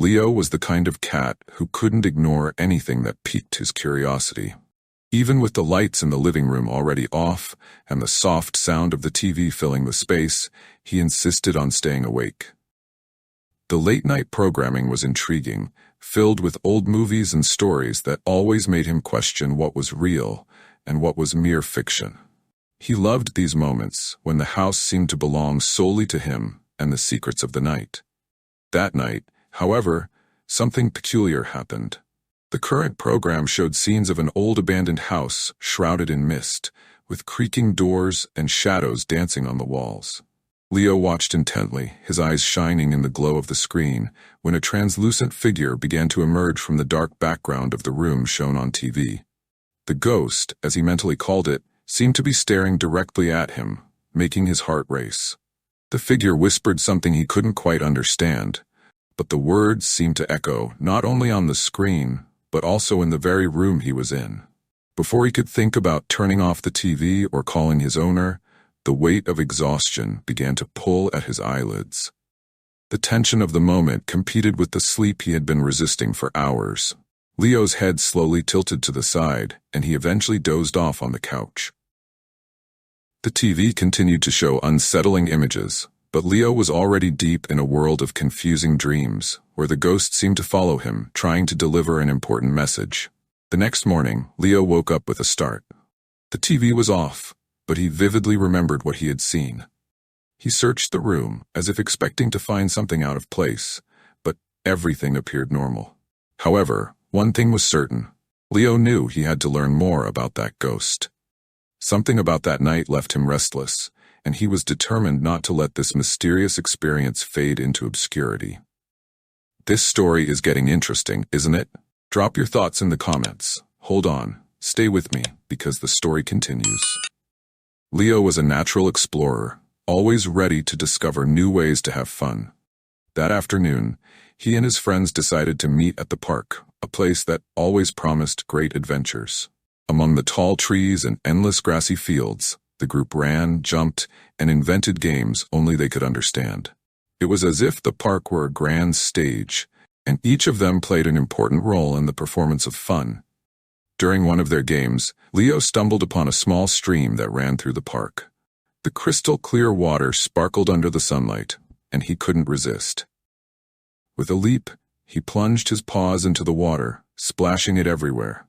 Leo was the kind of cat who couldn't ignore anything that piqued his curiosity. Even with the lights in the living room already off and the soft sound of the TV filling the space, he insisted on staying awake. The late-night programming was intriguing, filled with old movies and stories that always made him question what was real and what was mere fiction. He loved these moments when the house seemed to belong solely to him and the secrets of the night. That night, however, something peculiar happened. The current program showed scenes of an old abandoned house shrouded in mist, with creaking doors and shadows dancing on the walls. Leo watched intently, his eyes shining in the glow of the screen, when a translucent figure began to emerge from the dark background of the room shown on TV. The ghost, as he mentally called it, seemed to be staring directly at him, making his heart race. The figure whispered something he couldn't quite understand, but the words seemed to echo not only on the screen, but also in the very room he was in. Before he could think about turning off the TV or calling his owner, the weight of exhaustion began to pull at his eyelids. The tension of the moment competed with the sleep he had been resisting for hours. Leo's head slowly tilted to the side, and he eventually dozed off on the couch. The TV continued to show unsettling images, but Leo was already deep in a world of confusing dreams, where the ghost seemed to follow him, trying to deliver an important message. The next morning, Leo woke up with a start. The TV was off, but he vividly remembered what he had seen. He searched the room, as if expecting to find something out of place, but everything appeared normal. However, one thing was certain. Leo knew he had to learn more about that ghost. Something about that night left him restless, and he was determined not to let this mysterious experience fade into obscurity. This story is getting interesting, isn't it? Drop your thoughts in the comments. Hold on, stay with me, because the story continues. Leo was a natural explorer, always ready to discover new ways to have fun. That afternoon, he and his friends decided to meet at the park, a place that always promised great adventures. Among the tall trees and endless grassy fields, the group ran, jumped, and invented games only they could understand. It was as if the park were a grand stage, and each of them played an important role in the performance of fun. During one of their games, Leo stumbled upon a small stream that ran through the park. The crystal-clear water sparkled under the sunlight, and he couldn't resist. With a leap, he plunged his paws into the water, splashing it everywhere.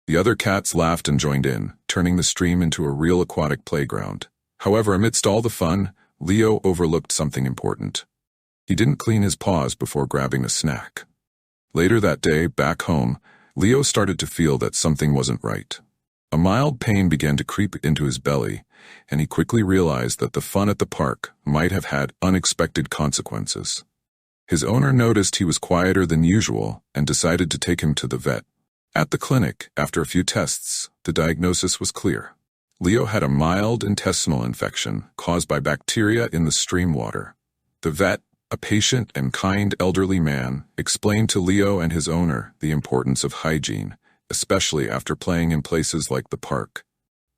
The other cats laughed and joined in, turning the stream into a real aquatic playground. However, amidst all the fun, Leo overlooked something important. He didn't clean his paws before grabbing a snack. Later that day, back home, Leo started to feel that something wasn't right. A mild pain began to creep into his belly, and he quickly realized that the fun at the park might have had unexpected consequences. His owner noticed he was quieter than usual and decided to take him to the vet. At the clinic, after a few tests, the diagnosis was clear. Leo had a mild intestinal infection caused by bacteria in the stream water. The vet, a patient and kind elderly man, explained to Leo and his owner the importance of hygiene, especially after playing in places like the park.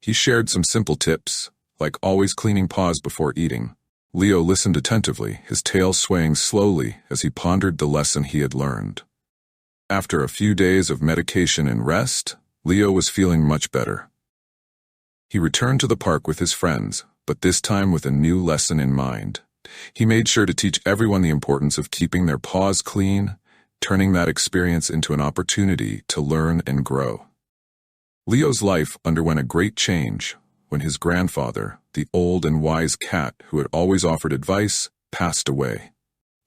He shared some simple tips, like always cleaning paws before eating. Leo listened attentively, his tail swaying slowly as he pondered the lesson he had learned. After a few days of medication and rest, Leo was feeling much better. He returned to the park with his friends, but this time with a new lesson in mind. He made sure to teach everyone the importance of keeping their paws clean, turning that experience into an opportunity to learn and grow. Leo's life underwent a great change when his grandfather, the old and wise cat who had always offered advice, passed away.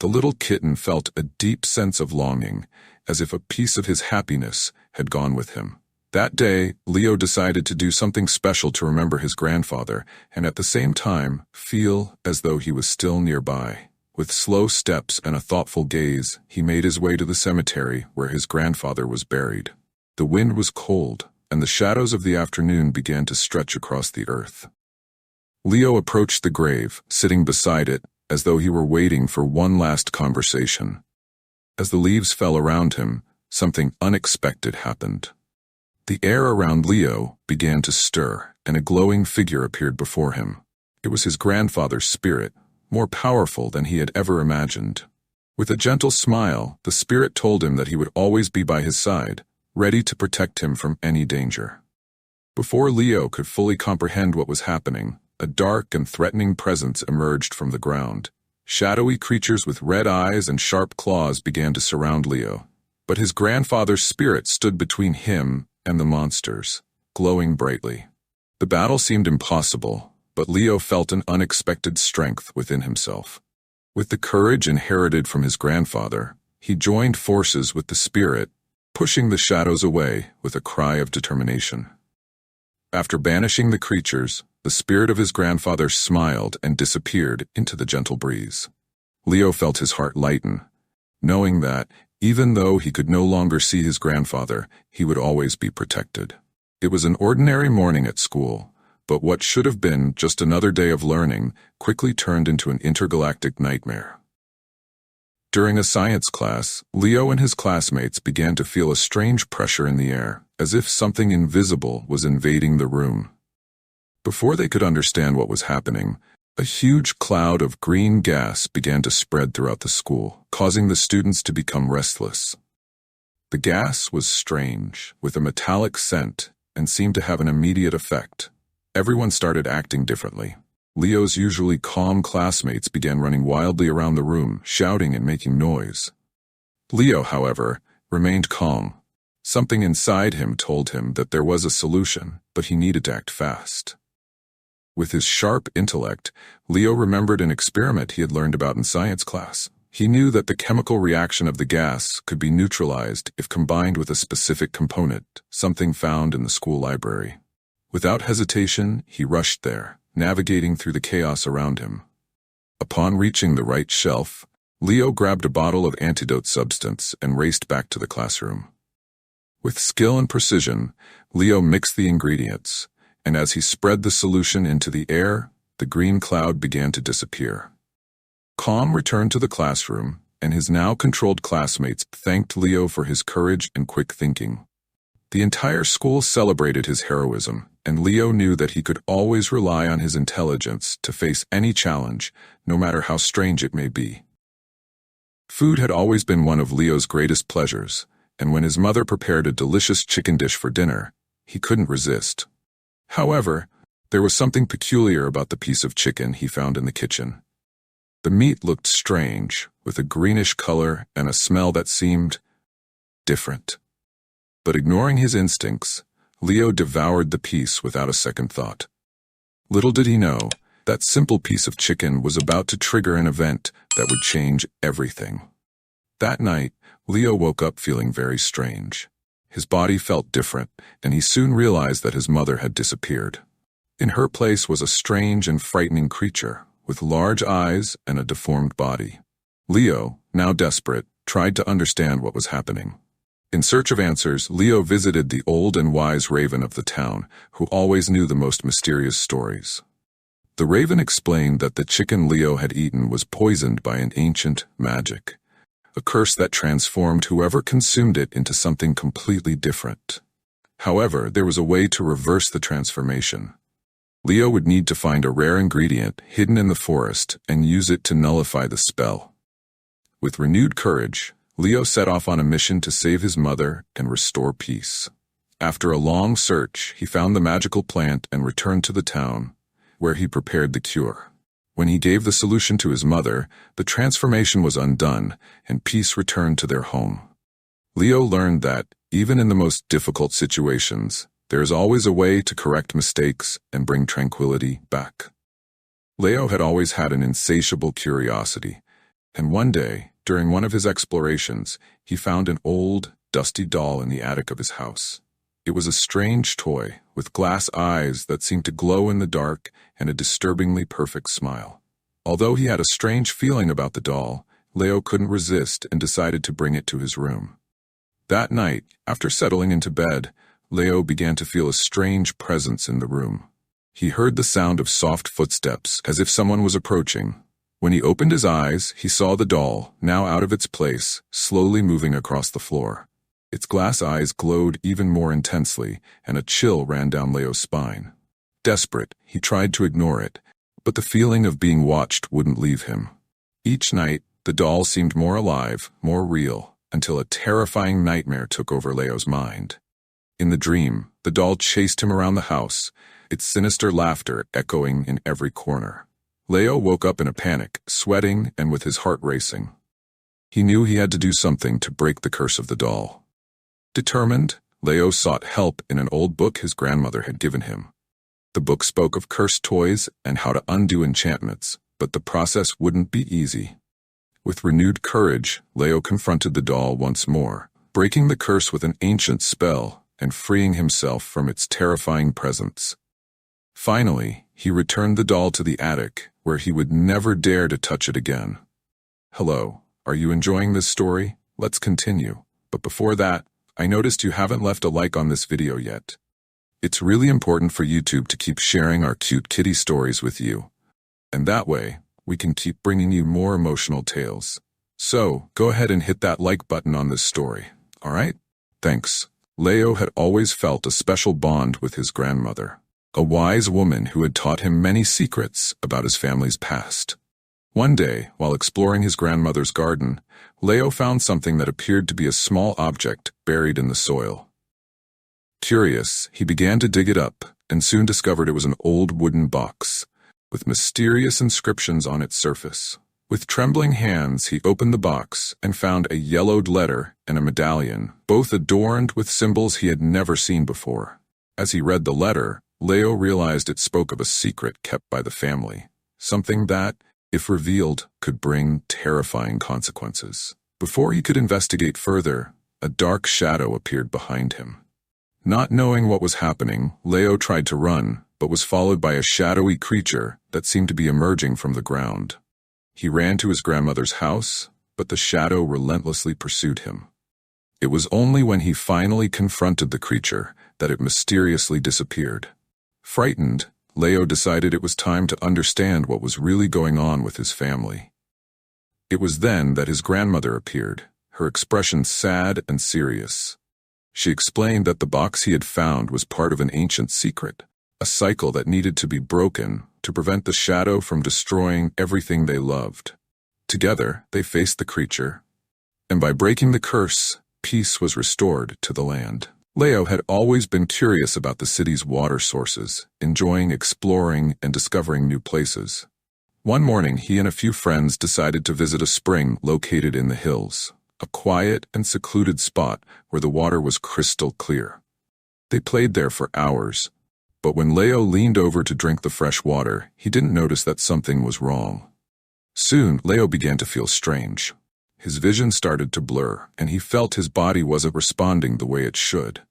The little kitten felt a deep sense of longing, as if a piece of his happiness had gone with him. That day, Leo decided to do something special to remember his grandfather and at the same time feel as though he was still nearby. With slow steps and a thoughtful gaze, he made his way to the cemetery where his grandfather was buried. The wind was cold, and the shadows of the afternoon began to stretch across the earth. Leo approached the grave, sitting beside it, as though he were waiting for one last conversation. As the leaves fell around him, something unexpected happened. The air around Leo began to stir, and a glowing figure appeared before him. It was his grandfather's spirit, more powerful than he had ever imagined. With a gentle smile, the spirit told him that he would always be by his side, ready to protect him from any danger. Before Leo could fully comprehend what was happening, a dark and threatening presence emerged from the ground. Shadowy creatures with red eyes and sharp claws began to surround Leo, but his grandfather's spirit stood between him and the monsters, glowing brightly. The battle seemed impossible, but Leo felt an unexpected strength within himself. With the courage inherited from his grandfather, he joined forces with the spirit, pushing the shadows away with a cry of determination. After banishing the creatures, the spirit of his grandfather smiled and disappeared into the gentle breeze. Leo felt his heart lighten, knowing that, even though he could no longer see his grandfather, he would always be protected. It was an ordinary morning at school, but what should have been just another day of learning quickly turned into an intergalactic nightmare. During a science class, Leo and his classmates began to feel a strange pressure in the air, as if something invisible was invading the room. Before they could understand what was happening, a huge cloud of green gas began to spread throughout the school, causing the students to become restless. The gas was strange, with a metallic scent, and seemed to have an immediate effect. Everyone started acting differently. Leo's usually calm classmates began running wildly around the room, shouting and making noise. Leo, however, remained calm. Something inside him told him that there was a solution, but he needed to act fast. With his sharp intellect, Leo remembered an experiment he had learned about in science class. He knew that the chemical reaction of the gas could be neutralized if combined with a specific component, something found in the school library. Without hesitation, he rushed there, navigating through the chaos around him. Upon reaching the right shelf, Leo grabbed a bottle of antidote substance and raced back to the classroom. With skill and precision, Leo mixed the ingredients, and as he spread the solution into the air, the green cloud began to disappear. Calm returned to the classroom, and his now controlled classmates thanked Leo for his courage and quick thinking. The entire school celebrated his heroism, and Leo knew that he could always rely on his intelligence to face any challenge, no matter how strange it may be. Food had always been one of Leo's greatest pleasures, and when his mother prepared a delicious chicken dish for dinner, he couldn't resist. However, there was something peculiar about the piece of chicken he found in the kitchen. The meat looked strange, with a greenish color and a smell that seemed different. But ignoring his instincts, Leo devoured the piece without a second thought. Little did he know, that simple piece of chicken was about to trigger an event that would change everything. That night, Leo woke up feeling very strange. His body felt different, and he soon realized that his mother had disappeared. In her place was a strange and frightening creature, with large eyes and a deformed body. Leo, now desperate, tried to understand what was happening. In search of answers, Leo visited the old and wise raven of the town, who always knew the most mysterious stories. The raven explained that the chicken Leo had eaten was poisoned by an ancient magic, a curse that transformed whoever consumed it into something completely different. However, there was a way to reverse the transformation. Leo would need to find a rare ingredient hidden in the forest and use it to nullify the spell. With renewed courage, Leo set off on a mission to save his mother and restore peace. After a long search, he found the magical plant and returned to the town, where he prepared the cure. When he gave the solution to his mother, the transformation was undone, and peace returned to their home. Leo learned that, even in the most difficult situations, there is always a way to correct mistakes and bring tranquility back. Leo had always had an insatiable curiosity, and one day, during one of his explorations, he found an old, dusty doll in the attic of his house. It was a strange toy, with glass eyes that seemed to glow in the dark and a disturbingly perfect smile. Although he had a strange feeling about the doll, Leo couldn't resist and decided to bring it to his room. That night, after settling into bed, Leo began to feel a strange presence in the room. He heard the sound of soft footsteps, as if someone was approaching. When he opened his eyes, he saw the doll, now out of its place, slowly moving across the floor. Its glass eyes glowed even more intensely, and a chill ran down Leo's spine. Desperate, he tried to ignore it, but the feeling of being watched wouldn't leave him. Each night, The doll seemed more alive, more real, until a terrifying nightmare took over Leo's mind. In the dream, the doll chased him around the house, its sinister laughter echoing in every corner. Leo woke up in a panic, sweating and with his heart racing. He knew he had to do something to break the curse of the doll. Determined, Leo sought help in an old book his grandmother had given him. The book spoke of cursed toys and how to undo enchantments, but the process wouldn't be easy. With renewed courage, Leo confronted the doll once more, breaking the curse with an ancient spell and freeing himself from its terrifying presence. Finally, he returned the doll to the attic, where he would never dare to touch it again. Hello, are you enjoying this story? Let's continue. But before that, I noticed you haven't left a like on this video yet. It's really important for YouTube to keep sharing our cute kitty stories with you. And that way, we can keep bringing you more emotional tales. So, go ahead and hit that like button on this story, alright? Thanks. Leo had always felt a special bond with his grandmother, a wise woman who had taught him many secrets about his family's past. One day, while exploring his grandmother's garden, Leo found something that appeared to be a small object buried in the soil. Curious, he began to dig it up, and soon discovered it was an old wooden box, with mysterious inscriptions on its surface. With trembling hands, he opened the box and found a yellowed letter and a medallion, both adorned with symbols he had never seen before. As he read the letter, Leo realized it spoke of a secret kept by the family, something that, if revealed, could bring terrifying consequences. Before he could investigate further, a dark shadow appeared behind him. Not knowing what was happening, Leo tried to run, but was followed by a shadowy creature that seemed to be emerging from the ground. He ran to his grandmother's house, but the shadow relentlessly pursued him. It was only when he finally confronted the creature that it mysteriously disappeared. Frightened, Leo decided it was time to understand what was really going on with his family. It was then that his grandmother appeared, her expression sad and serious. She explained that the box he had found was part of an ancient secret, a cycle that needed to be broken to prevent the shadow from destroying everything they loved. Together, they faced the creature, and by breaking the curse, peace was restored to the land. Leo had always been curious about the city's water sources, enjoying exploring and discovering new places. One morning, he and a few friends decided to visit a spring located in the hills, a quiet and secluded spot where the water was crystal clear. They played there for hours, but when Leo leaned over to drink the fresh water, he didn't notice that something was wrong. Soon, Leo began to feel strange. His vision started to blur, and he felt his body wasn't responding the way it should.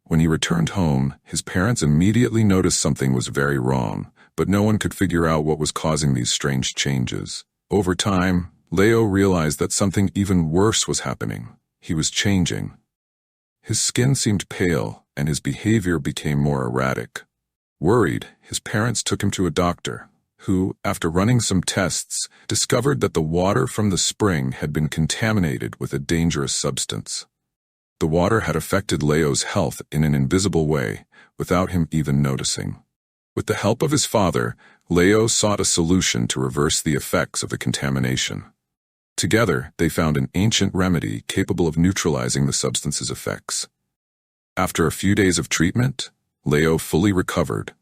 When he returned home, his parents immediately noticed something was very wrong, but no one could figure out what was causing these strange changes. Over time, Leo realized that something even worse was happening. He was changing. His skin seemed pale, and his behavior became more erratic. Worried, his parents took him to a doctor, who, after running some tests, discovered that the water from the spring had been contaminated with a dangerous substance. The water had affected Leo's health in an invisible way, without him even noticing. With the help of his father, Leo sought a solution to reverse the effects of the contamination. Together, they found an ancient remedy capable of neutralizing the substance's effects. After a few days of treatment, Leo fully recovered,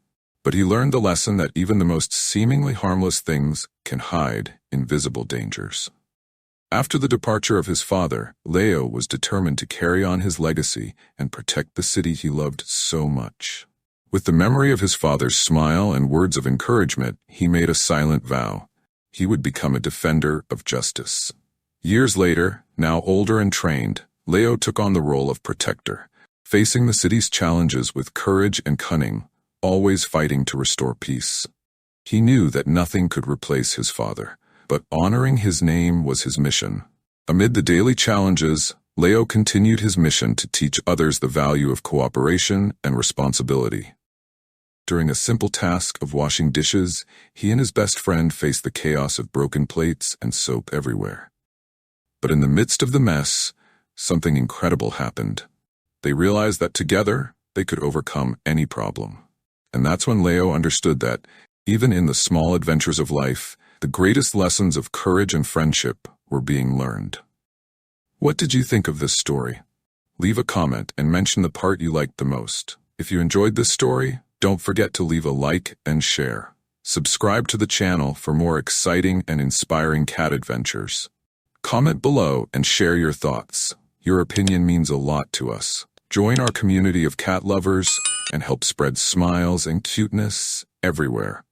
but he learned the lesson that even the most seemingly harmless things can hide invisible dangers. After the departure of his father, Leo was determined to carry on his legacy and protect the city he loved so much. With the memory of his father's smile and words of encouragement, he made a silent vow. He would become a defender of justice. Years later, now older and trained, Leo took on the role of protector, facing the city's challenges with courage and cunning, always fighting to restore peace. He knew that nothing could replace his father, but honoring his name was his mission. Amid the daily challenges, Leo continued his mission to teach others the value of cooperation and responsibility. During a simple task of washing dishes, he and his best friend faced the chaos of broken plates and soap everywhere. But in the midst of the mess, something incredible happened. They realized that together, they could overcome any problem. And that's when Leo understood that, even in the small adventures of life, the greatest lessons of courage and friendship were being learned. What did you think of this story? Leave a comment and mention the part you liked the most. If you enjoyed this story, don't forget to leave a like and share. Subscribe to the channel for more exciting and inspiring cat adventures. Comment below and share your thoughts. Your opinion means a lot to us. Join our community of cat lovers and help spread smiles and cuteness everywhere.